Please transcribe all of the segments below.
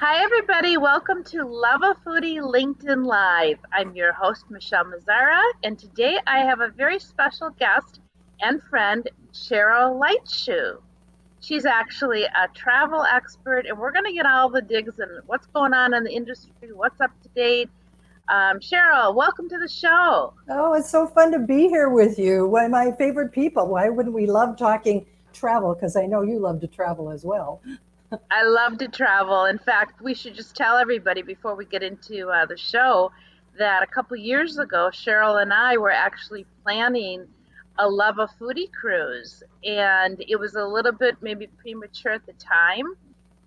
Hi, everybody. Welcome to Luvafoodie LinkedIn Live. I'm your host, Michelle Mazzara, and today I have a very special guest and friend, Cheryl Lightshoe. She's actually a travel expert, and we're going to get all the digs and what's going on in the industry, what's up to date. Cheryl, welcome to the show. Oh, it's so fun to be here with you. One of my favorite people. Why wouldn't we love talking travel? Because I know you love to travel as well. I love to travel. In fact, we should just tell everybody before we get into the show that a couple years ago, Cheryl and I were actually planning a Love a Foodie cruise, and it was a little bit maybe premature at the time,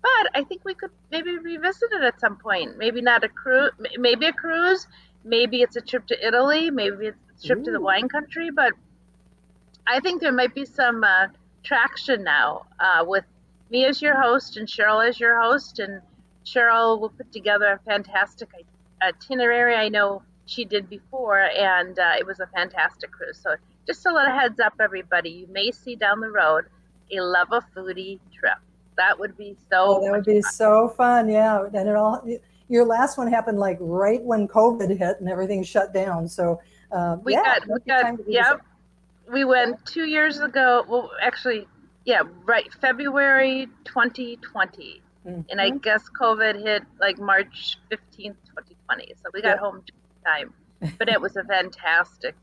but I think we could maybe revisit it at some point. Maybe not a cruise, maybe a cruise, maybe it's a trip to Italy, maybe it's a trip to the Ooh, wine country, but I think there might be some traction now with me as your host and Cheryl as your host. And Cheryl will put together a fantastic itinerary. I know she did before, and it was a fantastic cruise. So, just a little heads up, everybody, you may see down the road a Love a Foodie trip. That would be oh, so that would much be fun. so fun. Yeah, and it all. Your last one happened like right when COVID hit and everything shut down. So, yeah, We that'd be got, time to yeah, revisit. we went 2 years ago. Well, actually, yeah, right, February 2020. And I Hmm. guess COVID hit like March 15th, 2020. So we got Yep. home just in time. But it was a fantastic.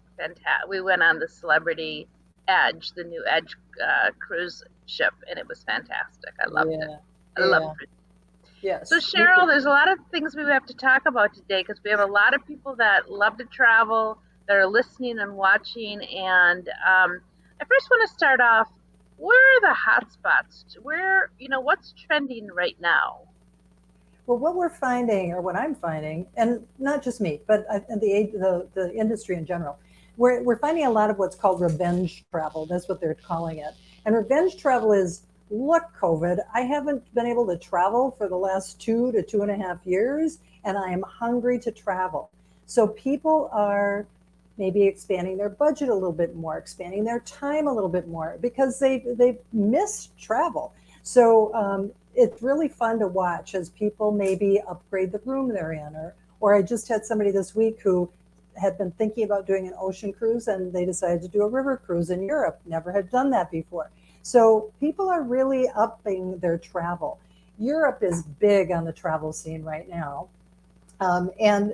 We went on the Celebrity Edge, the new Edge cruise ship, and it was fantastic. I loved it. Yeah. I love Yeah. cruise. So, Yes. Me Cheryl, too. there's a lot of things we have to talk about today because we have a lot of people that love to travel, that are listening and watching. And I first want to start off, where are the hot spots? What's trending right now? Well, what we're finding, or what I'm finding, and not just me, but the industry in general, we're finding a lot of what's called revenge travel. That's what they're calling it. And revenge travel is, look, COVID, I haven't been able to travel for the last 2 to 2.5 years, and I am hungry to travel. So people are maybe expanding their budget a little bit more, expanding their time a little bit more because they've missed travel. So it's really fun to watch as people maybe upgrade the room they're in, or I just had somebody this week who had been thinking about doing an ocean cruise and they decided to do a river cruise in Europe. Never had done that before. So people are really upping their travel. Europe is big on the travel scene right now. And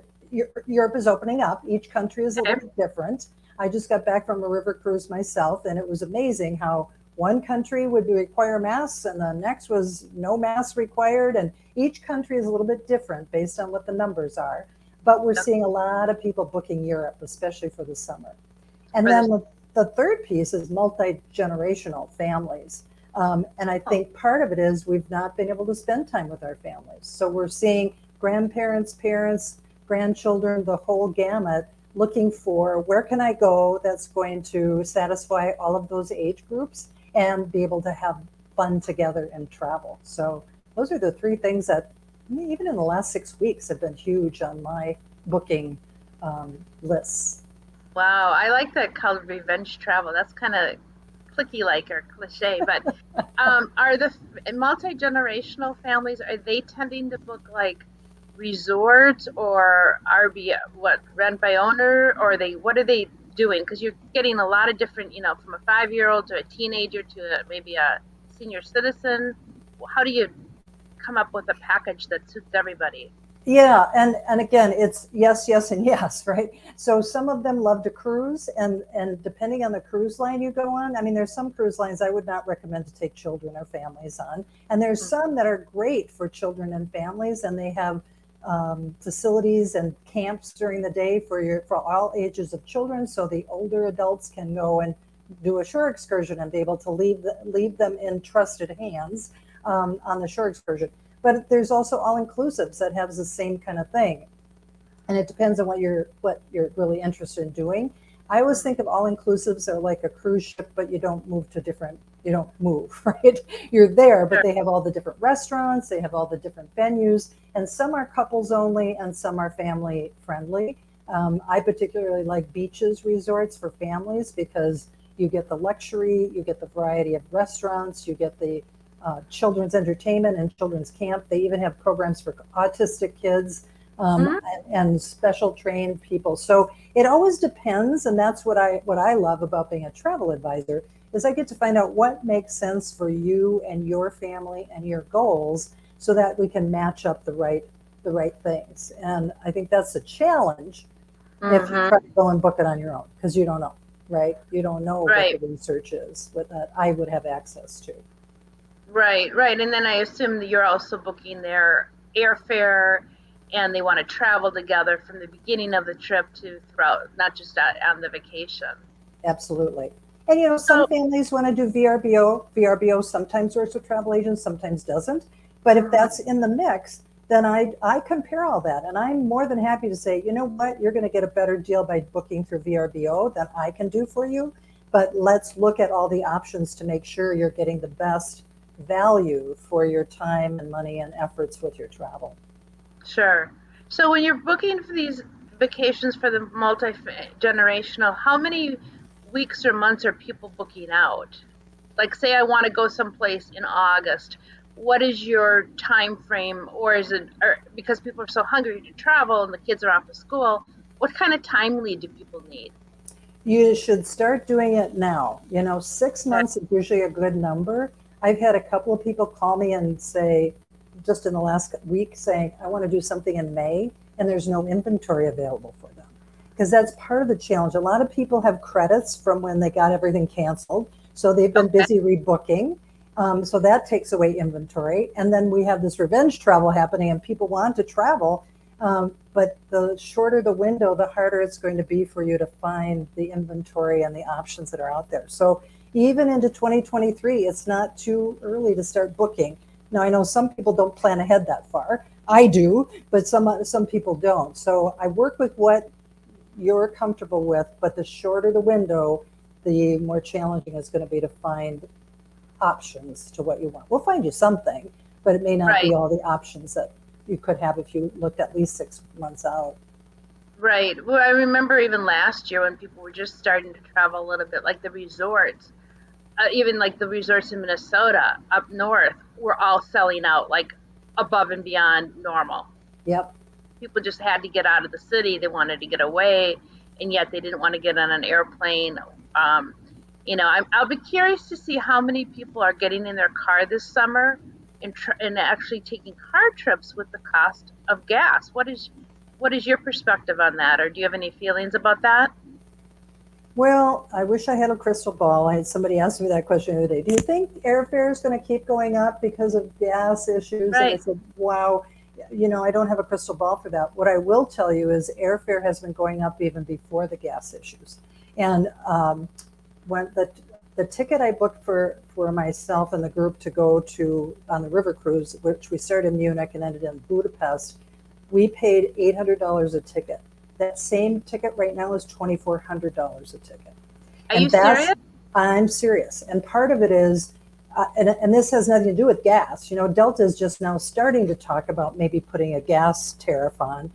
Europe is opening up. Each country is a Okay. little bit different. I just got back from a river cruise myself, and it was amazing how one country would require masks, and the next was no masks required. And each country is a little bit different based on what the numbers are. But we're Okay. seeing a lot of people booking Europe, especially for the summer. And For then this, the third piece is multi generational families. And I oh, think part of it is we've not been able to spend time with our families. So we're seeing grandparents, parents, grandchildren, the whole gamut, looking for where can I go that's going to satisfy all of those age groups and be able to have fun together and travel. So those are the three things that even in the last 6 weeks have been huge on my booking lists. wow. I like that called revenge travel. That's kind of clicky like or cliche, but are the multi-generational families, are they tending to book like resorts or RV, what, rent by owner, or what are they doing? Because you're getting a lot of different, from a 5-year-old to a teenager to maybe a senior citizen. How do you come up with a package that suits everybody? Yeah, and again, it's yes, yes, and yes, right? So some of them love to cruise, and depending on the cruise line you go on, I mean, there's some cruise lines I would not recommend to take children or families on, and there's Mm, some that are great for children and families, and they have facilities and camps during the day for all ages of children, so the older adults can go and do a shore excursion and be able to leave them in trusted hands on the shore excursion. But there's also all inclusives that have the same kind of thing, and it depends on what you're really interested in doing. I always mm, think of all inclusives are like a cruise ship, but you don't move to different. You don't move, right? You're there, but sure. they have all the different restaurants, they have all the different venues, and some are couples only, and some are family friendly. I particularly like beaches resorts for families because you get the luxury, you get the variety of restaurants, you get the children's entertainment and children's camp. They even have programs for autistic kids, Mhm. and special trained people. So it always depends, and that's what I love about being a travel advisor is I get to find out what makes sense for you and your family and your goals, so that we can match up the right things. And I think that's a challenge if you Mhm. try to go and book it on your own, because you don't know, right? You don't know what the Right. research is, what that I would have access to. Right. Right. And then I assume that you're also booking their airfare, and they want to travel together from the beginning of the trip to throughout, not just on the vacation. Absolutely. And some So, families want to do VRBO. VRBO sometimes works with travel agents, sometimes doesn't. But if mhm. that's in the mix, then I compare all that. And I'm more than happy to say, you know what, you're going to get a better deal by booking through VRBO than I can do for you. But let's look at all the options to make sure you're getting the best value for your time and money and efforts with your travel. Sure. So when you're booking for these vacations for the multi-generational, how many weeks or months are people booking out? Like, say I want to go someplace in August. What is your time frame, or is it, or because people are so hungry to travel and the kids are off of school, what kind of time lead do people need? You should start doing it now. 6 months is usually a good number. I've had a couple of people call me and say, just in the last week, saying, I want to do something in May, and there's no inventory available for them. Because that's part of the challenge. A lot of people have credits from when they got everything canceled. So they've been Okay. busy rebooking. So that takes away inventory. And then we have this revenge travel happening, and people want to travel. But the shorter the window, the harder it's going to be for you to find the inventory and the options that are out there. So even into 2023, it's not too early to start booking. Now, I know some people don't plan ahead that far. I do, but some people don't. So I work with what you're comfortable with, but the shorter the window, the more challenging it's going to be to find options to what you want. We'll find you something, but it may not Right. be all the options that you could have if you looked at least 6 months out. Right. Well, I remember even last year when people were just starting to travel a little bit, like the resorts, even like the resorts in Minnesota up north were all selling out like above and beyond normal. Yep. People just had to get out of the city. They wanted to get away, and yet they didn't want to get on an airplane. Um, I'll be curious to see how many people are getting in their car this summer and actually taking car trips with the cost of gas. What is your perspective on that, or do you have any feelings about that? Well, I wish I had a crystal ball. I had somebody ask me that question the other day. Do you think airfare is going to keep going up because of gas issues? And I Right. said, wow, I don't have a crystal ball for that. What I will tell you is airfare has been going up even before the gas issues. And when the ticket I booked for myself and the group to go to on the river cruise, which we started in Munich and ended in Budapest, we paid $800 a ticket. That same ticket right now is $2,400 a ticket, Are you and serious? I'm serious. And part of it is, and this has nothing to do with gas. Delta is just now starting to talk about maybe putting a gas tariff on.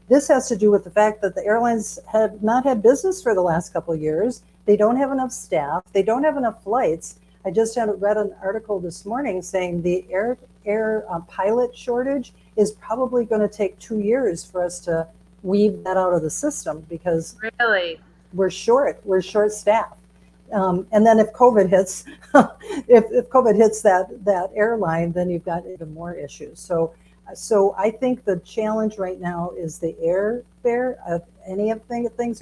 This has to do with the fact that the airlines have not had business for the last couple of years. They don't have enough staff. They don't have enough flights. I just read an article this morning saying the air pilot shortage is probably going to take 2 years for us to weave that out of the system, because Really? we're short staffed. And then if COVID hits, if COVID hits that airline, then you've got even more issues. So I think the challenge right now is the airfare of any of things.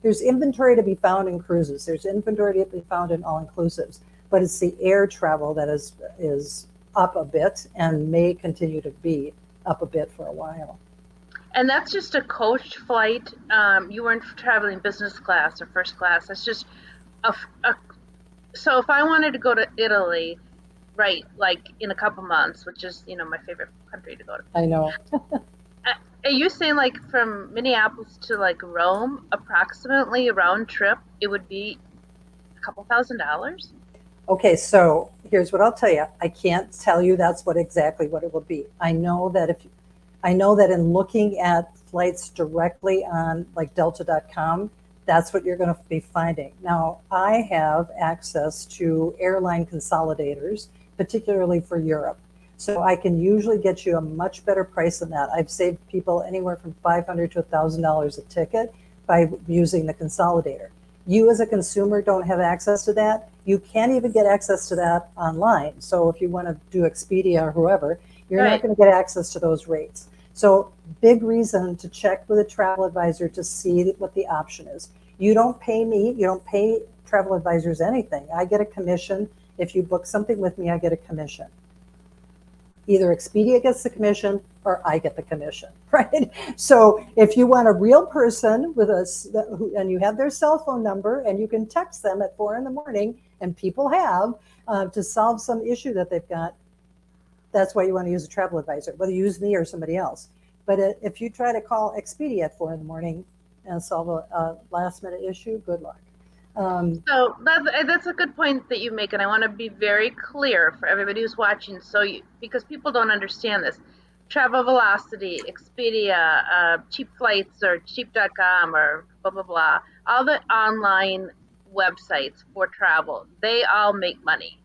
There's inventory to be found in cruises. There's inventory to be found in all inclusives, but it's the air travel that is up a bit and may continue to be up a bit for a while. And that's just a coach flight. You weren't traveling business class or first class. That's just a so if I wanted to go to Italy, right, like in a couple months, which is, my favorite country to go to. I know. Are you saying like from Minneapolis to like Rome, approximately a round trip, it would be a couple $1,000s? Okay, so here's what I'll tell you. I can't tell you that's exactly what it will be. I know that in looking at flights directly on like delta.com, that's what you're going to be finding. Now, I have access to airline consolidators, particularly for Europe. So I can usually get you a much better price than that. I've saved people anywhere from $500 to $1,000 a ticket by using the consolidator. You as a consumer don't have access to that. You can't even get access to that online. So if you want to do Expedia or whoever, you're not going to get access to those rates. So big reason to check with a travel advisor to see what the option is. You don't pay me, you don't pay travel advisors anything. I get a commission. If you book something with me, I get a commission. Either Expedia gets the commission or I get the commission, right? So if you want a real person with us and you have their cell phone number and you can text them at 4 a.m, and people have, to solve some issue that they've got, that's why you want to use a travel advisor, whether you use me or somebody else. But if you try to call Expedia at 4 a.m. and solve a last minute issue, good luck. So that's a good point that you make, and I want to be very clear for everybody who's watching. Because people don't understand this, Travel Velocity, Expedia, Cheap Flights, or Cheap.com, or blah blah blah, all the online websites for travel, they all make money.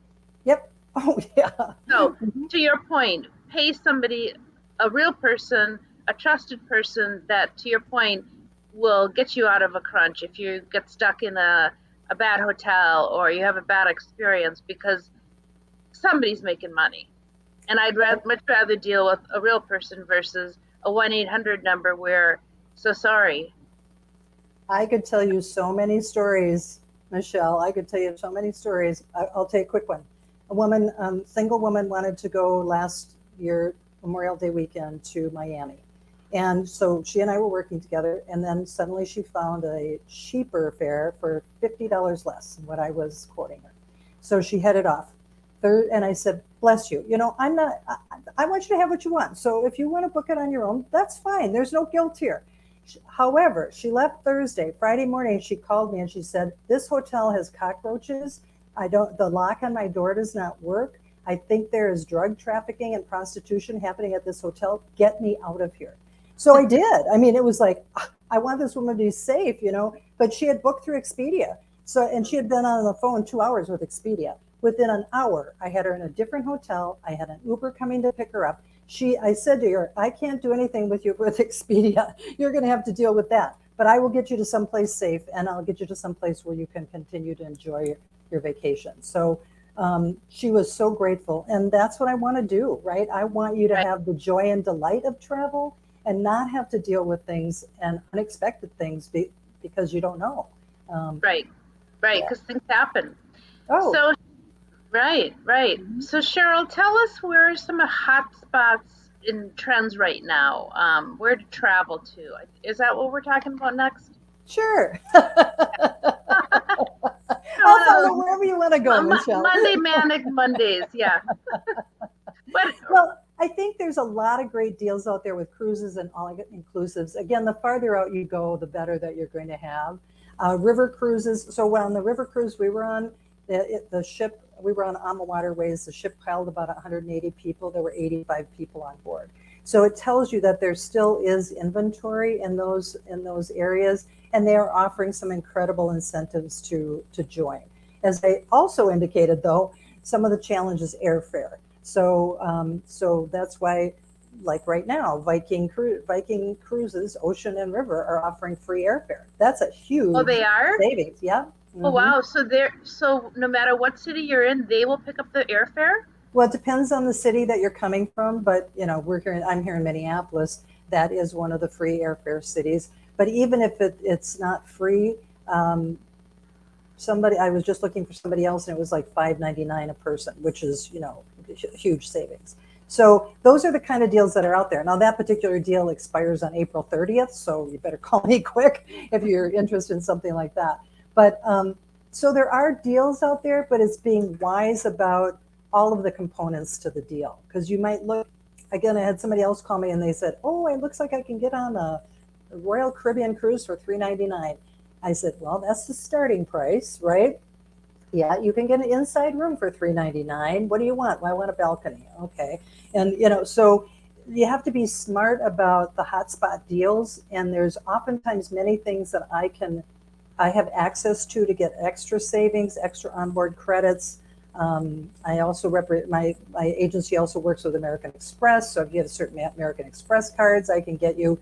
Yep. Oh yeah. So to your point, pay somebody, a real person, a trusted person that, to your point, will get you out of a crunch if you get stuck in a bad hotel or you have a bad experience, because somebody's making money. And I'd much rather deal with a real person versus a 1-800 number where, so sorry. I could tell you so many stories, Michelle. I could tell you so many stories. I'll take a quick one. A woman, single woman, wanted to go last year, Memorial Day weekend, to Miami. And so she and I were working together, and then suddenly she found a cheaper fare for $50 less than what I was quoting her. So she headed off. And I said, bless you. You know, I want you to have what you want. So if you want to book it on your own, that's fine. There's no guilt here. However, she left Thursday. Friday morning, she called me and she said, this hotel has cockroaches. The lock on my door does not work. I think there is drug trafficking and prostitution happening at this hotel. Get me out of here. So I did. I mean, it was like, I want this woman to be safe, you know, but she had booked through Expedia. So, and she had been on the phone 2 hours with Expedia. Within an hour, I had her in a different hotel. I had an Uber coming to pick her up. I said to her, I can't do anything with you with Expedia. You're going to have to deal with that. But I will get you to someplace safe, and I'll get you to someplace where you can continue to enjoy your vacation. So she was so grateful. And that's what I want to do, right? I want you to have the joy and delight of travel and not have to deal with things and unexpected things because you don't know. Right, because things happen. Oh. So, right. Mm-hmm. So Cheryl, tell us where are some hot spots in trends right now, where to travel to. Is that what we're talking about next? Sure. I'll follow wherever you want to go, Michelle. Monday Manic Mondays, yeah. Well, I think there's a lot of great deals out there with cruises and all inclusives. Again, the farther out you go, the better that you're going to have. River cruises. So on the river cruise we were on, the ship, we were on the waterways. The ship held about 180 people. There were 85 people on board. So it tells you that there still is inventory in those areas, and they are offering some incredible incentives to join. As I also indicated, though, some of the challenge is airfare. So that's why, like right now, Viking Cruises, Ocean and River, are offering free airfare. That's a huge they are? savings. Yeah. Mm-hmm. Oh wow! So no matter what city you're in, they will pick up the airfare? Well, it depends on the city that you're coming from, but you know, I'm here in Minneapolis. That is one of the free airfare cities. But even if it's not free, I was just looking for somebody else, and it was like $5.99 a person, which is, you know, huge savings. So those are the kind of deals that are out there. Now that particular deal expires on April 30th, so you better call me quick if you're interested in something like that. But so there are deals out there, but it's being wise about all of the components to the deal. Because you might look, again, I had somebody else call me and they said, oh, it looks like I can get on a Royal Caribbean cruise for $3.99. I said, well, that's the starting price, right? Yeah, you can get an inside room for $3.99. What do you want? Well, I want a balcony. Okay. And, you know, so you have to be smart about the hotspot deals. And there's oftentimes many things that I have access to get extra savings, extra onboard credits. I also my agency also works with American Express. So if you have certain American Express cards, I can get you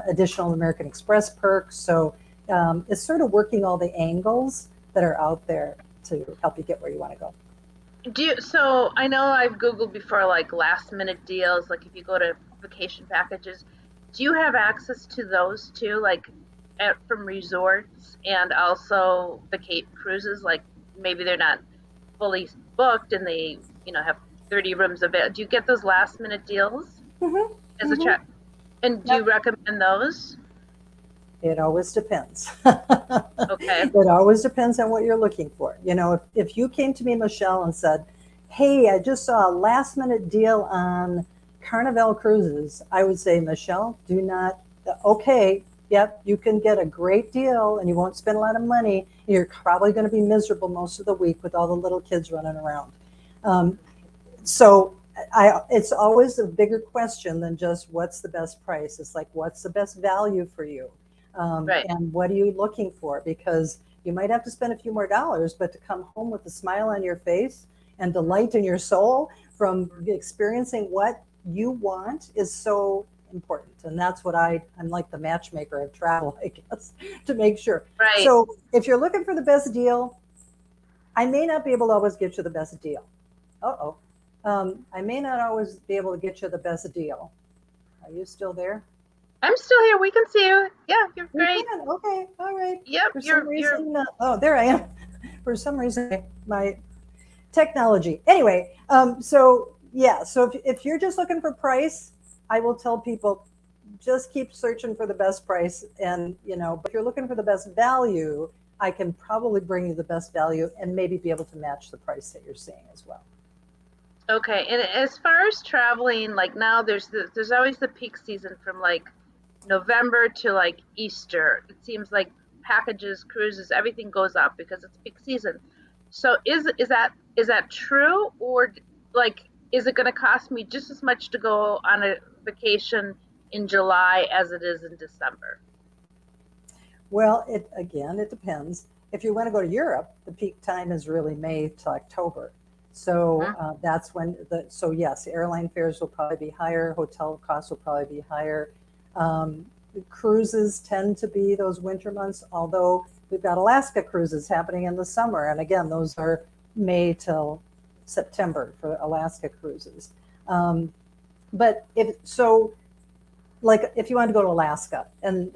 additional American Express perks. So it's sort of working all the angles that are out there to help you get where you want to go. So I know I've Googled before, like last minute deals, like if you go to vacation packages, do you have access to those too? Like from resorts and also vacate cruises, like maybe they're not fully booked and they, have 30 rooms available. Do you get those last minute deals Mm-hmm. as a Mm-hmm. check? And do you Yep. recommend those? It always depends. Okay. It always depends on what you're looking for. If you came to me, Michelle, and said, "Hey, I just saw a last minute deal on Carnival Cruises," I would say, "Michelle, do not, okay, yep, you can get a great deal and you won't spend a lot of money. You're probably going to be miserable most of the week with all the little kids running around." So it's always a bigger question than just what's the best price. It's like, what's the best value for you? Right. And what are you looking for? Because you might have to spend a few more dollars, but to come home with a smile on your face and delight in your soul from experiencing what you want is so important. And that's what I'm like the matchmaker of travel, I guess, to make sure. Right. So if you're looking for the best deal, I may not be able to always get you the best deal. Uh-oh. I may not always be able to get you the best deal. Are you still there? I'm still here. We can see you. Yeah, you're We great. can. Okay. All right. Yep, For some you're reason, oh, there I am. For some reason, my technology. Anyway, so yeah, so if you're just looking for price, I will tell people just keep searching for the best price. And, but if you're looking for the best value, I can probably bring you the best value and maybe be able to match the price that you're seeing as well. okay. And as far as traveling, like now there's always the peak season from like November to like Easter. It seems like packages, cruises, everything goes up because it's peak season. So is that true, or like is it going to cost me just as much to go on a vacation in July as it is in December? Well, it depends. If you want to go to Europe, the peak time is really May to October. So Mhm. that's when so yes, airline fares will probably be higher, hotel costs will probably be higher. Um, Cruises tend to be those winter months, although we've got Alaska cruises happening in the summer. And again, those are May till September for Alaska cruises. Um, but like if you want to go to Alaska and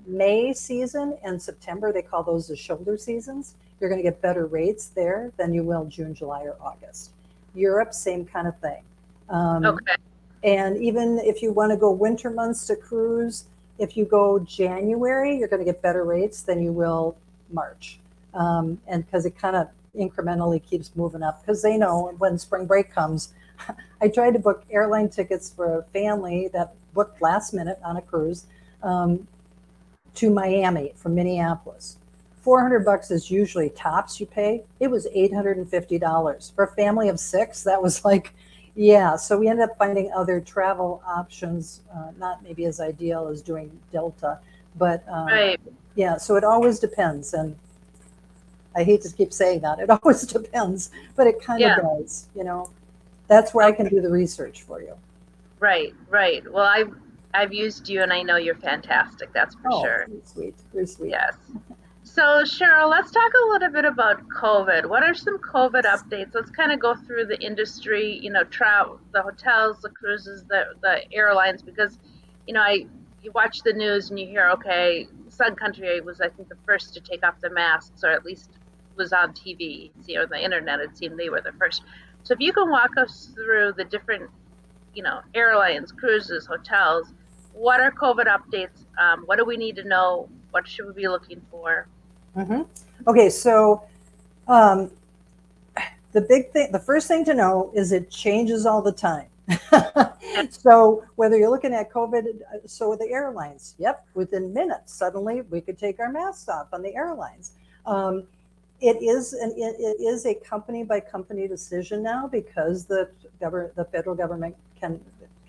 May season and September, they call those the shoulder seasons. You're going to get better rates there than you will June, July, or August. Europe, same kind of thing. Okay. And even if you want to go winter months to cruise, if you go January, you're going to get better rates than you will March. And because it kind of incrementally keeps moving up, because they know when spring break comes. I tried to book airline tickets for a family that booked last minute on a cruise to Miami from Minneapolis. $400 is usually tops you pay. It was $850 for a family of six. That was like, yeah. So we ended up finding other travel options, not maybe as ideal as doing Delta, but Right. yeah. So it always depends, and I hate to keep saying that. It always depends, but it kind of Yeah. does. That's where I can Okay. do the research for you. Right. Right. Well, I've used you and I know you're fantastic. That's for Oh, sure. very sweet, very sweet. Yes. So, Cheryl, let's talk a little bit about COVID. What are some COVID updates? Let's kind of go through the industry, travel, the hotels, the cruises, the airlines, because, you watch the news and you hear, okay, Sun Country was, I think, the first to take off the masks, or at least was on TV, or the internet. It seemed they were the first. So, if you can walk us through the different, airlines, cruises, hotels, what are COVID updates? What do we need to know? What should we be looking for? Hmm. Okay, so um, the first thing to know is it changes all the time. So whether you're looking at COVID, so the airlines, yep, within minutes, suddenly we could take our masks off on the airlines. Um, it is a company by company decision now because the federal government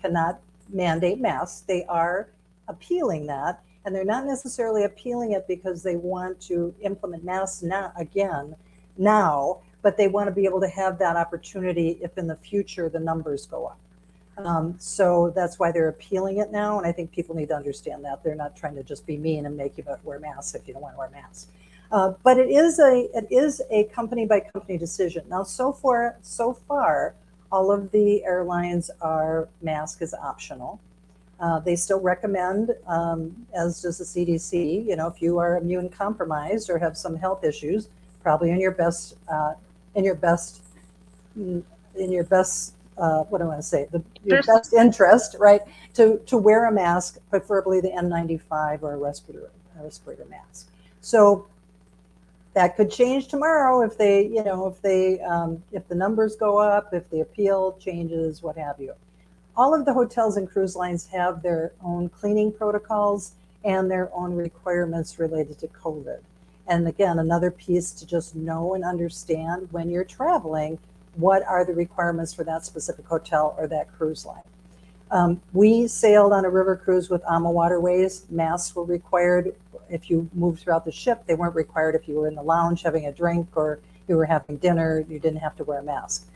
cannot mandate masks. They are appealing that, and they're not necessarily appealing it because they want to implement masks now again now. but they want to be able to have that opportunity if in the future the numbers go up. So that's why they're appealing it now. And I think people need to understand that they're not trying to just be mean and make you wear masks if you don't want to wear masks. But it is a company by company decision. Now, so far, all of the airlines are mask is optional. They still recommend, as does the CDC, if you are immune compromised or have some health issues, probably in your best, what do I want to say? Your best interest, right? To wear a mask, preferably the N95 or a respirator mask. So that could change tomorrow if the numbers go up, if the appeal changes, what have you. All of the hotels and cruise lines have their own cleaning protocols and their own requirements related to COVID. And again, another piece to just know and understand when you're traveling, what are the requirements for that specific hotel or that cruise line. We sailed on a river cruise with AMA Waterways. Masks were required if you moved throughout the ship. They weren't required if you were in the lounge having a drink or you were having dinner. You didn't have to wear a mask.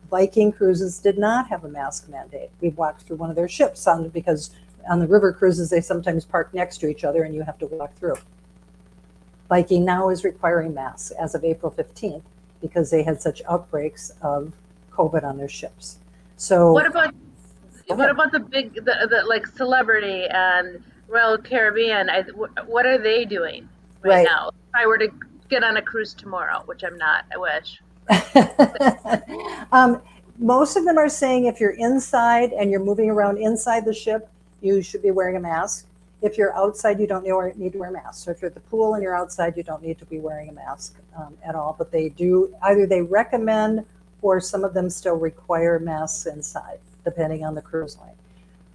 Viking cruises did not have a mask mandate. We walked through one of their ships because on the river cruises, they sometimes park next to each other and you have to walk through. Viking now is requiring masks as of April 15th because they had such outbreaks of COVID on their ships. So what about the big, the like Celebrity and Royal Caribbean? What are they doing right now? If I were to get on a cruise tomorrow, which I'm not, I wish. Most of them are saying if you're inside and you're moving around inside the ship, you should be wearing a mask. If you're outside, you don't need to wear a mask. So if you're at the pool and you're outside, you don't need to be wearing a mask at all. But they do, either they recommend or some of them still require masks inside, depending on the cruise line.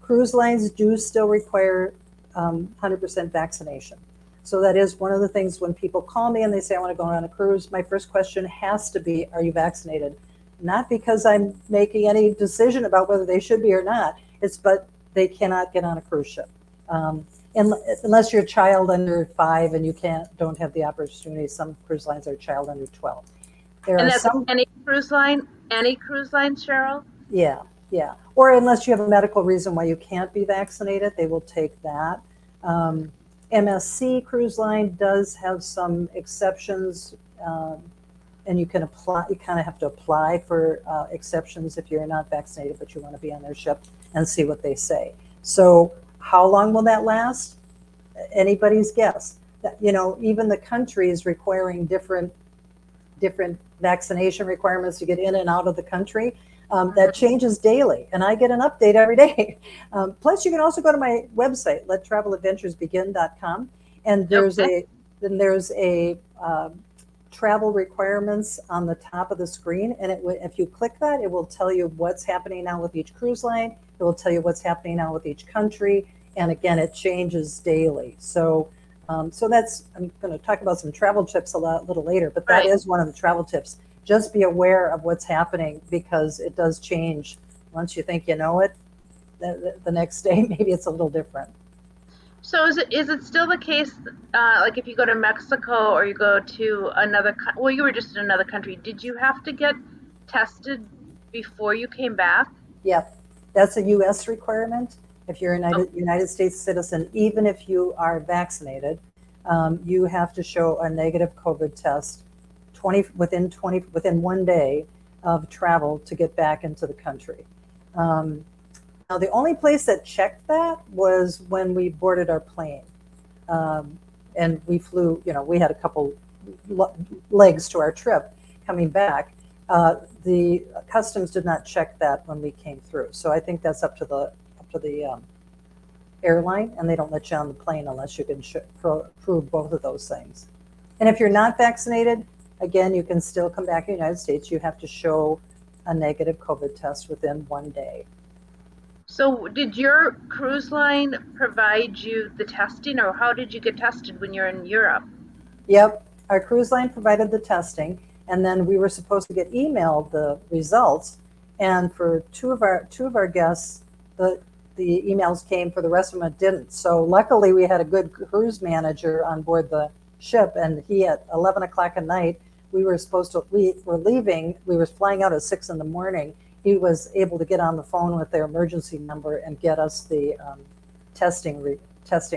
Cruise lines do still require 100% vaccination. So that is one of the things when people call me and they say, I want to go on a cruise, my first question has to be, are you vaccinated? Not because I'm making any decision about whether they should be or not. But they cannot get on a cruise ship. Unless you're a child under 5 and you don't have the opportunity. Some cruise lines are child under 12. Any cruise line, Cheryl? Yeah. Or unless you have a medical reason why you can't be vaccinated, they will take that. MSC cruise line does have some exceptions, and you can apply. You kind of have to apply for exceptions if you're not vaccinated, but you want to be on their ship and see what they say. So how long will that last? Anybody's guess. Even the country is requiring different vaccination requirements to get in and out of the country. That changes daily, and I get an update every day. Plus, you can also go to my website, lettraveladventuresbegin.com, and there's a travel requirements on the top of the screen, and if you click that, it will tell you what's happening now with each cruise line. It will tell you what's happening now with each country, and again, it changes daily. So that's, I'm going to talk about some travel tips a little later, but that is one of the travel tips. Just be aware of what's happening because it does change. Once you think you know it, the next day maybe it's a little different. So is it still the case, like if you go to Mexico or you go to you were just in another country, did you have to get tested before you came back? Yep, that's a U.S. requirement. If you're a United States citizen, even if you are vaccinated, you have to show a negative COVID test within 1 day of travel to get back into the country. Now, the only place that checked that was when we boarded our plane. And we flew, we had a couple legs to our trip coming back. The customs did not check that when we came through. So I think that's up to the airline, and they don't let you on the plane unless you can prove both of those things. And if you're not vaccinated, again, you can still come back to the United States. You have to show a negative COVID test within 1 day. So did your cruise line provide you the testing, or how did you get tested when you're in Europe? Yep, our cruise line provided the testing, and then we were supposed to get emailed the results. And for two of our guests, the emails came. For the rest of them, it didn't. So luckily, we had a good cruise manager on board the ship, and he at 11 o'clock at night we were leaving, we were flying out at 6 in the morning. He was able to get on the phone with their emergency number and get us the testing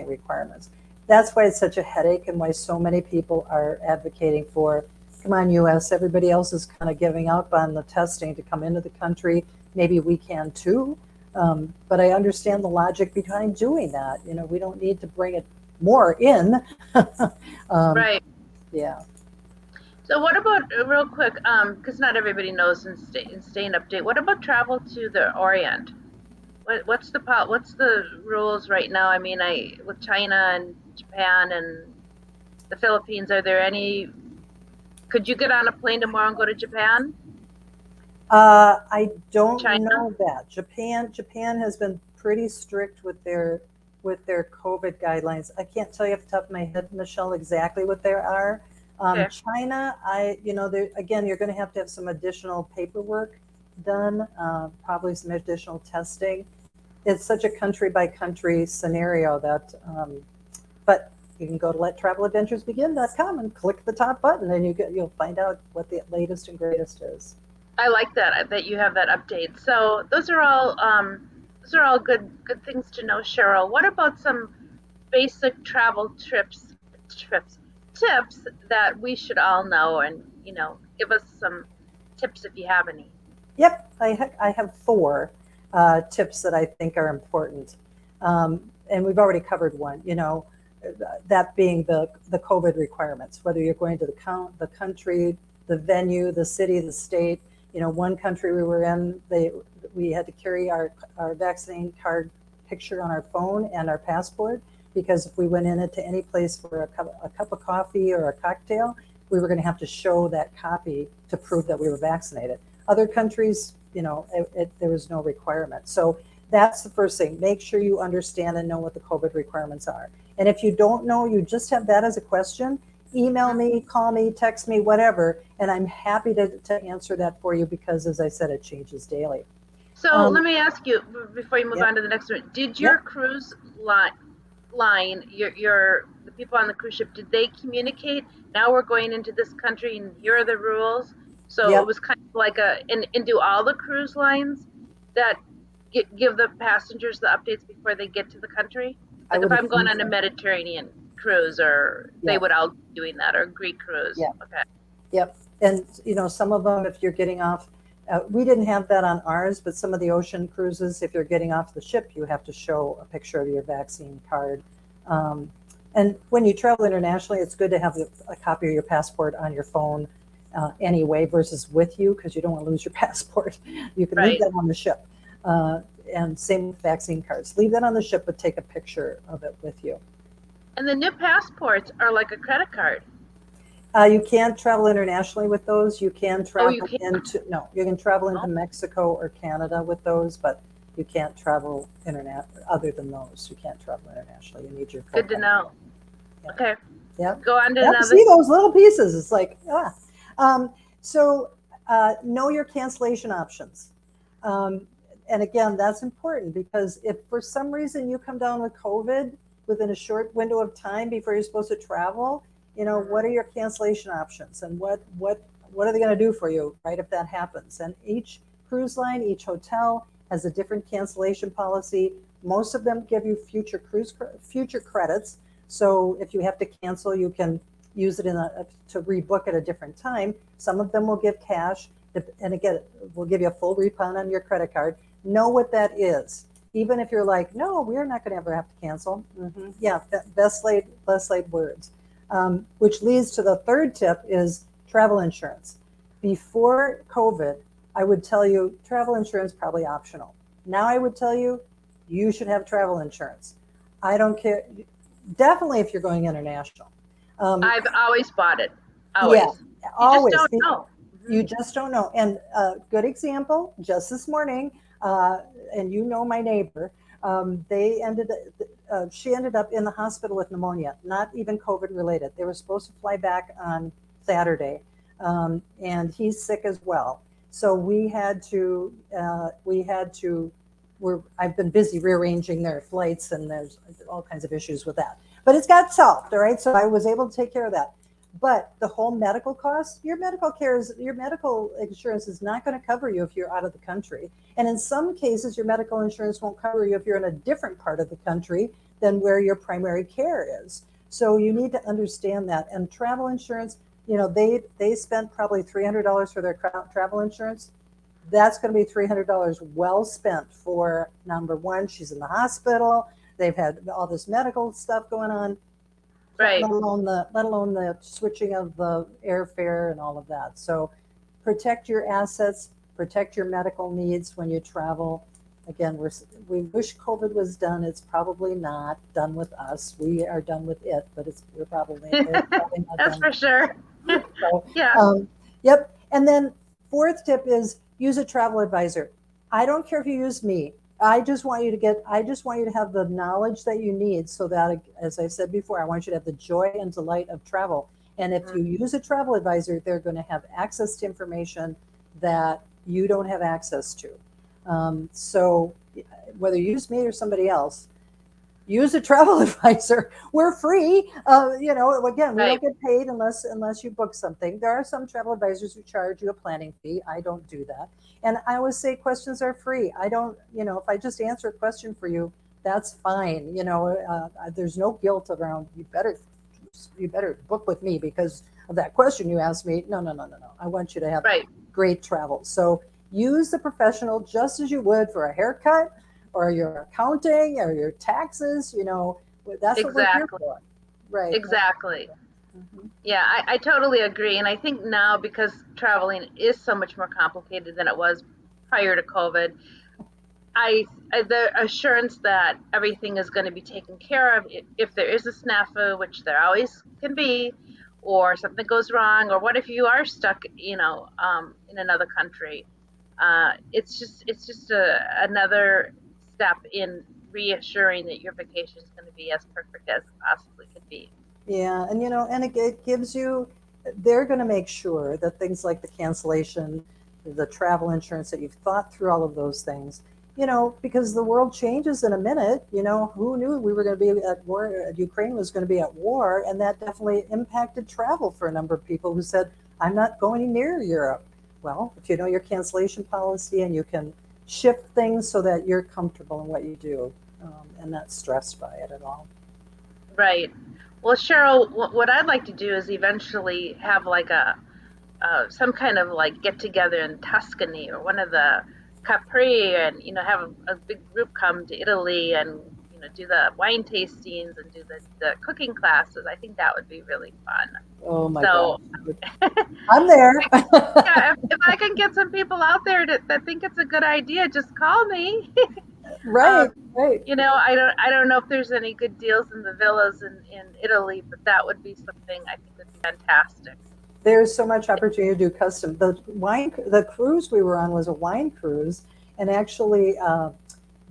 requirements. That's why it's such a headache and why so many people are advocating for, come on, US, everybody else is kind of giving up on the testing to come into the country. Maybe we can too. But I understand the logic behind doing that. We don't need to bring it more in. Right. Yeah. So what about, real quick, because not everybody knows in staying update, what about travel to the Orient? What's the rules right now? I mean, with China and Japan and the Philippines, are there any, could you get on a plane tomorrow and go to Japan? I don't China? know that. Japan has been pretty strict with their COVID guidelines. I can't tell you off the top of my head, Michelle, exactly what there are. Okay. China, again, you're going to have some additional paperwork done, probably some additional testing. It's such a country by country scenario that, but you can go to lettraveladventuresbegin.com and click the top button, and you'll find out what the latest and greatest is. I like that. I bet you have that update. So those are all good things to know, Cheryl. What about some basic travel tips that we should all know, and give us some tips if you have any. Yep, I have 4 tips that I think are important, and we've already covered one. That being the COVID requirements, whether you're going to the country, the venue, the city, the state. One country we were in, we had to carry our vaccine card picture on our phone and our passport, because if we went into any place for a cup of coffee or a cocktail, we were going to have to show that copy to prove that we were vaccinated. Other countries, there was no requirement. So that's the first thing. Make sure you understand and know what the COVID requirements are. And if you don't know, you just have that as a question, email me, call me, text me, whatever, and I'm happy to answer that for you, because, as I said, it changes daily. So let me ask you, before you move Yep. on to the next one, did your cruise line, the people on the cruise ship, did they communicate, now we're going into this country and here are the rules? So Yep. it was kind of like and do all the cruise lines that give the passengers the updates before they get to the country? Like if I'm going on a Mediterranean cruise, or they would all be doing that, or Greek cruise. Yeah. Okay. Yep. And some of them, if you're getting off, we didn't have that on ours, but some of the ocean cruises, if you're getting off the ship, you have to show a picture of your vaccine card. And when you travel internationally, it's good to have a copy of your passport on your phone anyway, versus with you, because you don't want to lose your passport. You can leave that on the ship. And same with vaccine cards. Leave that on the ship, but take a picture of it with you. And the new passports are like a credit card. You can't travel internationally with those. You can travel you can travel into Mexico or Canada with those, but you can't travel other than those. You can't travel internationally. You need your good to know. Yeah. Okay. Yeah. Go on to another. See those little pieces. It's like, So know your cancellation options. And again, that's important, because if for some reason you come down with COVID within a short window of time before you're supposed to travel, what are your cancellation options, and what are they going to do for you, right, if that happens? And each cruise line, each hotel has a different cancellation policy. Most of them give you future credits. So if you have to cancel, you can use it to rebook at a different time. Some of them will give cash, and again, we'll give you a full refund on your credit card. Know what that is. Even if you're like, no, we're not going to ever have to cancel. Mm-hmm. Yeah, best laid words. Which leads to the third tip is travel insurance. Before COVID, I would tell you travel insurance probably optional. Now I would tell you, you should have travel insurance. I don't care. Definitely if you're going international. I've always bought it. Always. Yeah, always. You just don't know. You just don't know. And a good example, just this morning, and my neighbor, she ended up in the hospital with pneumonia, not even COVID related. They were supposed to fly back on Saturday, and he's sick as well. So I've been busy rearranging their flights, and there's all kinds of issues with that. But it's got solved, all right? So I was able to take care of that. But the whole medical costs, your medical insurance is not going to cover you if you're out of the country. And in some cases, your medical insurance won't cover you if you're in a different part of the country than where your primary care is. So you need to understand that. And travel insurance, they spent probably $300 for their travel insurance. That's going to be $300 well spent for number one. She's in the hospital. They've had all this medical stuff going on, Right. let alone the switching of the airfare and all of that. So protect your assets, protect your medical needs when you travel. Again, we wish COVID was done. It's probably not done with us. We are done with it, but it's probably not That's done for with sure. us. So, Yeah. yep. And then fourth tip is use a travel advisor. I don't care if you use me. I just want you to have the knowledge that you need so that, as I said before, I want you to have the joy and delight of travel. And if you use a travel advisor, they're going to have access to information that you don't have access to. So whether you use me or somebody else, use a travel advisor. We're free. Again, we don't Right. get paid unless you book something. There are some travel advisors who charge you a planning fee. I don't do that. And I always say questions are free. I don't, if I just answer a question for you, that's fine. There's no guilt around you better book with me because of that question you asked me. No, no, no, no, no. I want you to have Right. great travel. So use the professional just as you would for a haircut or your accounting or your taxes. That's what we're here Exactly. for. Right. Exactly. Mhm. Yeah, I totally agree. And I think now, because traveling is so much more complicated than it was prior to COVID, the assurance that everything is going to be taken care of if there is a snafu, which there always can be, or something goes wrong, or what if you are stuck, in another country. It's just another step in reassuring that your vacation is going to be as perfect as it possibly could be. Yeah, and it gives you. They're going to make sure that things like the cancellation, the travel insurance, that you've thought through all of those things. Because the world changes in a minute. Who knew we were going to be at war? Ukraine was going to be at war, and that definitely impacted travel for a number of people who said, "I'm not going near Europe." Well, if you know your cancellation policy and you can shift things so that you're comfortable in what you do, and not stressed by it at all. Right. Well, Cheryl, what I'd like to do is eventually have like a some kind of like get together in Tuscany or one of the Capri, and have a big group come to Italy and do the wine tastings and do the cooking classes. I think that would be really fun. Oh my So gosh. I'm there. yeah, if I can get some people out there that think it's a good idea, just call me. um, Right, right. I don't know if there's any good deals in the villas in Italy, but that would be something I think would be fantastic. There's so much opportunity to do custom. The cruise we were on was a wine cruise, and actually,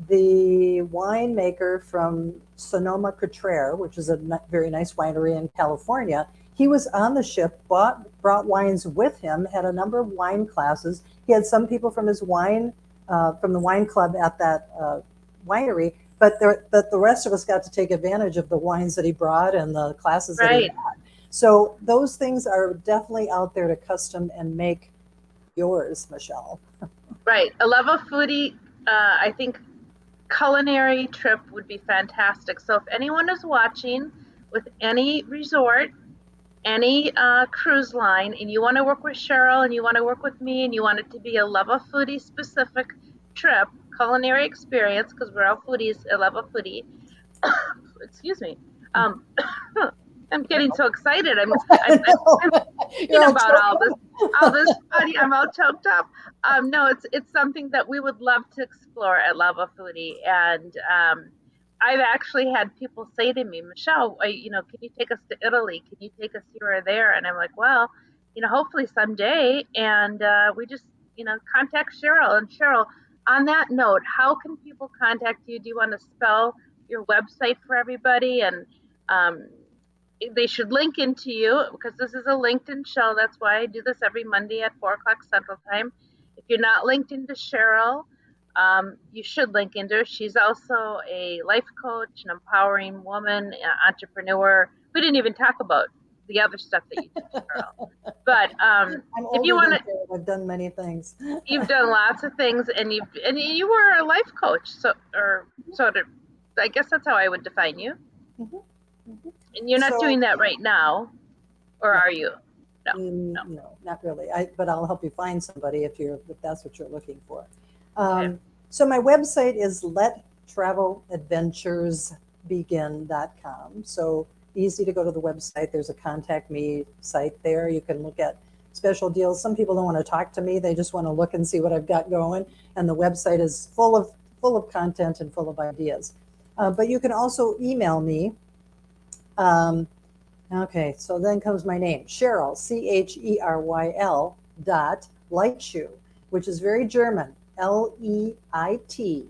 the winemaker from Sonoma Cutrer, which is a very nice winery in California, he was on the ship, brought wines with him, had a number of wine classes. He had some people from from the wine club at that winery, but the rest of us got to take advantage of the wines that he brought and the classes that he Right, had. So those things are definitely out there to custom and make yours, Michelle. right. A Luvafoodie, I think culinary trip would be fantastic. So if anyone is watching with any resort, any cruise line, and you want to work with Cheryl and you want to work with me and you want it to be a Luvafoodie specific trip, culinary experience, because we're all foodies, I love a foodie. Excuse me. Um, I'm getting so excited. I'm You're thinking all about choked all this up. funny. I'm all choked up. No, it's something that we would love to explore at Lava Foodie, and I've actually had people say to me, Michelle, can you take us to Italy? Can you take us here or there? And I'm like, well, hopefully someday. And we just, contact Cheryl. And Cheryl, on that note, how can people contact you? Do you want to spell your website for everybody? And um, they should link into you, because this is a LinkedIn show. That's why I do this every Monday at 4 o'clock Central Time. If you're not linked into Cheryl, you should link into her. She's also a life coach, an empowering woman, entrepreneur. We didn't even talk about the other stuff that you do, Cheryl. But I'm if you older want than to, Cheryl. I've done many things. you've done lots of things, and you were a life coach, so or sort of. I guess that's how I would define you. Mhm, mhm. And you're not So doing that right now, or no, are you? No, no. no, not really. But I'll help you find somebody if that's what you're looking for. Okay. So my website is lettraveladventuresbegin.com. So easy to go to the website. There's a contact me site there. You can look at special deals. Some people don't want to talk to me. They just want to look and see what I've got going. And the website is full of content and full of ideas. But you can also email me. Um, Okay, so then comes my name, Cheryl, Cheryl. Which is very German, Leitschuh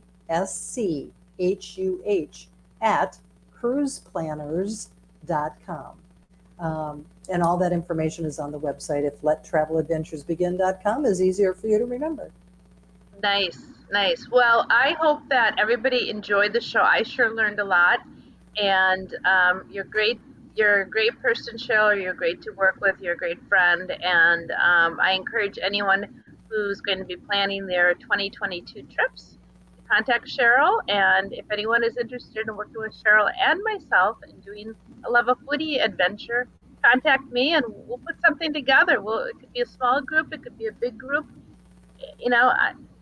at cruiseplanners.com. And all that information is on the website. If lettraveladventuresbegin.com is easier for you to remember. Nice, nice. Well, I hope that everybody enjoyed the show. I sure learned a lot, and you're great. You're a great person, Cheryl. You're great to work with. You're a great friend, and I encourage anyone who's going to be planning their 2022 trips to contact Cheryl. And if anyone is interested in working with Cheryl and myself and doing a Luvafoodie adventure, contact me, and we'll put something together. It could be a small group, it could be a big group. It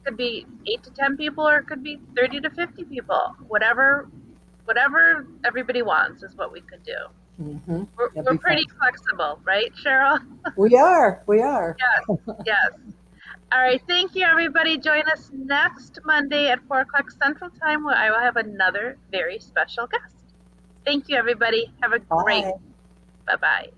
could be 8 to 10 people, or it could be 30 to 50 people. Whatever everybody wants is what we could do. Mm-hmm. We're pretty flexible, right, Cheryl? We are. We are. Yes, yes. All right. Thank you, everybody. Join us next Monday at 4 o'clock Central Time, where I will have another very special guest. Thank you, everybody. Have a great. Bye. Bye bye.